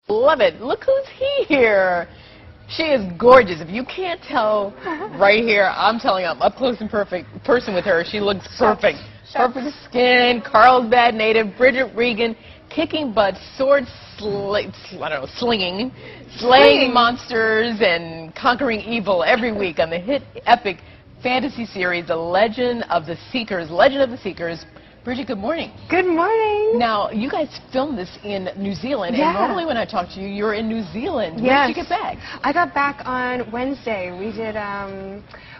Love it. Look who's here. She is gorgeous. If you can't tell right here, I'm telling you, I'm up close and perfect person with her. She looks perfect. Perfect skin, Carlsbad native, Bridget Regan, kicking butt, slinging, slaying monsters and conquering evil every week on the hit epic fantasy series, The Legend of the Seekers. Legend of the Seekers. Bridget, good morning. Good morning. Now, you guys filmed this in New Zealand, and normally when I talk to you, you're in New Zealand. When did you get back? I got back on Wednesday. We did,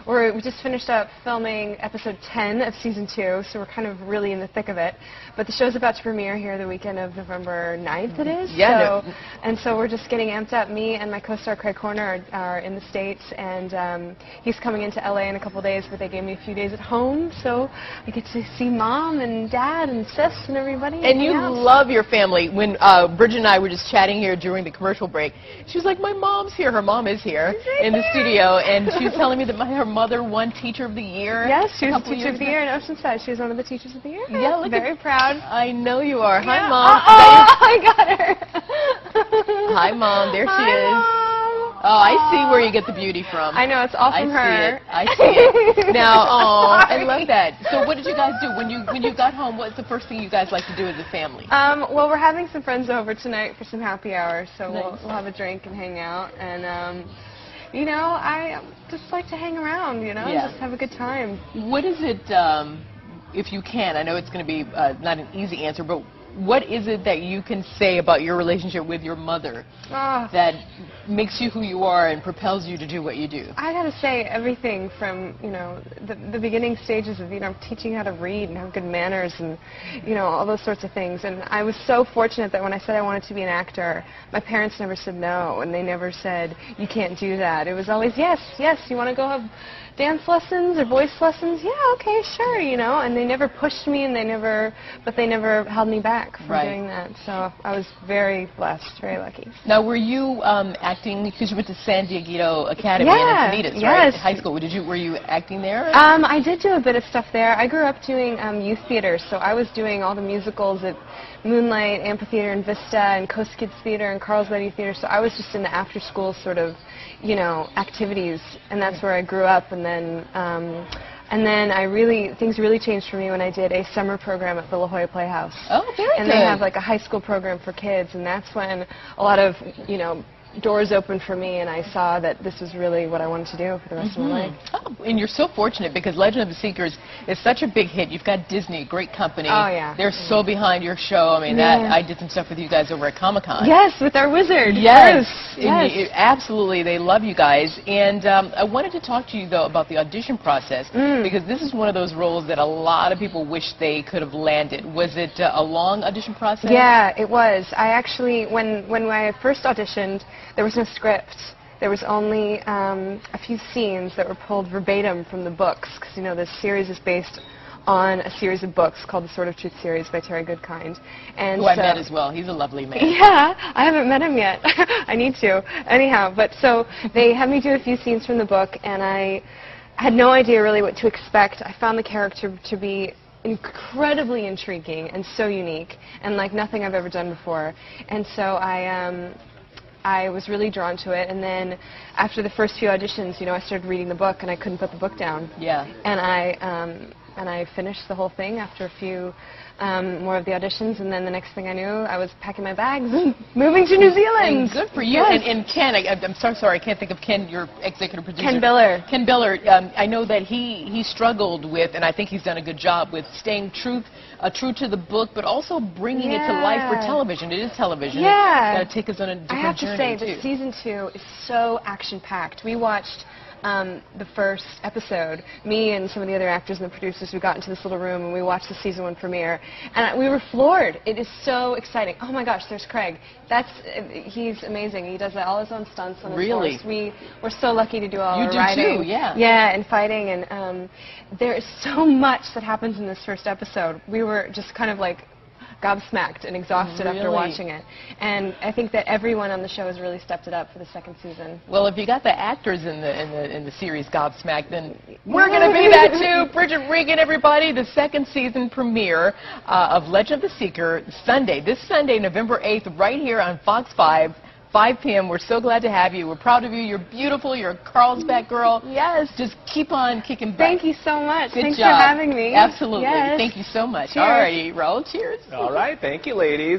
we just finished up filming episode 10 of season 2, so we're kind of really in the thick of it. But the show's about to premiere here the weekend of November 9th, it is. Yeah. And so we're just getting amped up. Me and my co-star Craig Horner are in the States, and he's coming into LA in a couple days, but they gave me a few days at home, so I get to see Mom and Dad and Sis and everybody. And you love your family. When Bridget and I were just chatting here during the commercial break, she was like, my mom's here. Her mom is here in the studio, and she was telling me that her mother won Teacher of the Year. Yes, she was Teacher of the Year in Oceanside. She was one of the Teachers of the Year. Yeah, look very proud. I know you are. Yeah. Hi, Mom. Oh, I got her. Hi, Mom. There she is. Mom. Oh, I see where you get the beauty from. I know, it's all from her. I see it. Now, I love that. So what did you guys do? When you got home, what's the first thing you guys like to do as a family? Well, we're having some friends over tonight for some happy hour, so Nice. we'll have a drink and hang out. And, you know, I just like to hang around, you know, and just have a good time. What is it, if you can, I know it's going to be not an easy answer, but what is it that you can say about your relationship with your mother that makes you who you are and propels you to do what you do? I gotta say everything from, you know, the beginning stages of, you know, teaching how to read and have good manners and, you know, all those sorts of things. And I was so fortunate that when I said I wanted to be an actor, my parents never said no, and they never said, you can't do that. It was always, yes, yes, you want to go have dance lessons or voice lessons? Yeah, okay, sure, you know. And they never pushed me, and they never held me back from doing that. So I was very blessed, very lucky. Now, were you acting, because you went to San Diego Academy in Encinitas, right? High school. Were you acting there? I did do a bit of stuff there. I grew up doing youth theater, so I was doing all the musicals at Moonlight, Amphitheater, and Vista, and Coast Kids Theater, and Carlsbad Youth Theater. So I was just in the after-school sort of, you know, activities, and that's where I grew up. And then things really changed for me when I did a summer program at the La Jolla Playhouse. Oh, very good. And they have like a high school program for kids, and that's when a lot of, you know, doors opened for me, and I saw that this was really what I wanted to do for the rest of my life. Oh, and you're so fortunate because Legend of the Seekers is such a big hit. You've got Disney, great company. Oh, yeah. They're so behind your show. I mean, I did some stuff with you guys over at Comic-Con. Yes, with our wizard. Yes. Yes. Absolutely. They love you guys. And I wanted to talk to you, though, about the audition process because this is one of those roles that a lot of people wish they could have landed. Was it a long audition process? Yeah, it was. I actually, when I first auditioned, there was no script. There was only a few scenes that were pulled verbatim from the books, because, you know, this series is based on a series of books called the Sword of Truth series by Terry Goodkind. And who I met as well. He's a lovely man. Yeah, I haven't met him yet. I need to. Anyhow, but so they had me do a few scenes from the book, and I had no idea really what to expect. I found the character to be incredibly intriguing and so unique, and like nothing I've ever done before. And so I was really drawn to it, and then after the first few auditions, you know, I started reading the book, and I couldn't put the book down. Yeah. And I finished the whole thing after a few more of the auditions, and then the next thing I knew, I was packing my bags and moving to New Zealand. And good for you. Yes. And Ken, I'm so sorry, I can't think of Ken, your executive producer. Ken Biller. Ken Biller, I know that he struggled with, and I think he's done a good job with staying true to the book, but also bringing it to life for television. It is television. Yeah. It's got to take us on a different journey, I have to say that season 2 is so action-packed. We watched the first episode. Me and some of the other actors and the producers, we got into this little room and we watched the season 1 premiere, and we were floored. It is so exciting. Oh my gosh, there's Craig. He's amazing. He does all his own stunts on his horse. We're so lucky to do all our riding. You do too, yeah. Yeah, and fighting, and there is so much that happens in this first episode. We were just kind of like gobsmacked and exhausted after Really? watching it. And I think that everyone on the show has really stepped it up for the second season. Well, if you got the actors in the series gobsmacked, then we're going to be that too. Bridget Regan, everybody, the second season premiere of Legend of the Seeker, this Sunday, November 8th, right here on Fox 5. 5 p.m. We're so glad to have you. We're proud of you. You're beautiful. You're a Carlsbad girl. Yes. Just keep on kicking butt. Thank you so much. Good Thanks job. for having me. Absolutely. Yes. Thank you so much. Cheers. All righty, Raul, cheers. All right. Thank you, ladies.